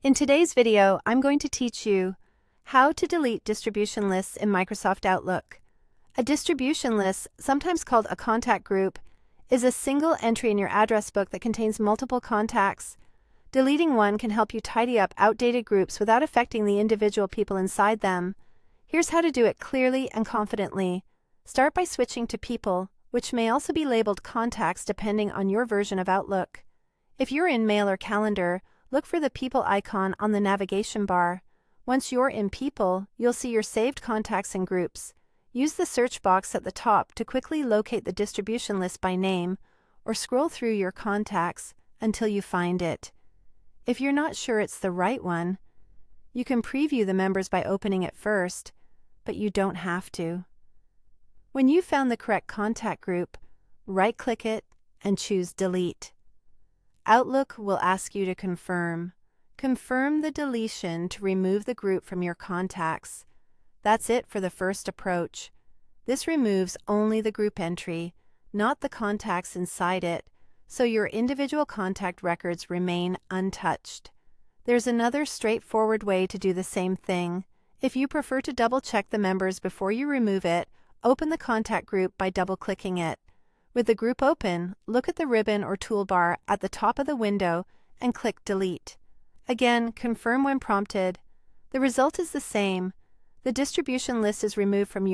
In today's video, I'm going to teach you how to delete distribution lists in Microsoft Outlook. A distribution list, sometimes called a contact group, is a single entry in your address book that contains multiple contacts. Deleting one can help you tidy up outdated groups without affecting the individual people inside them. Here's how to do it clearly and confidently. Start by switching to People, which may also be labeled Contacts depending on your version of Outlook. If you're in Mail or Calendar, look for the People icon on the navigation bar. Once you're in People, you'll see your saved contacts and groups. Use the search box at the top to quickly locate the distribution list by name, or scroll through your contacts until you find it. If you're not sure it's the right one, you can preview the members by opening it first, but you don't have to. When you've found the correct contact group, right-click it and choose Delete. Outlook will ask you to confirm. Confirm the deletion to remove the group from your contacts. That's it for the first approach. This removes only the group entry, not the contacts inside it, so your individual contact records remain untouched. There's another straightforward way to do the same thing. If you prefer to double-check the members before you remove it, open the contact group by double-clicking it. With the group open, look at the ribbon or toolbar at the top of the window and click Delete. Again, confirm when prompted. The result is the same. The distribution list is removed from your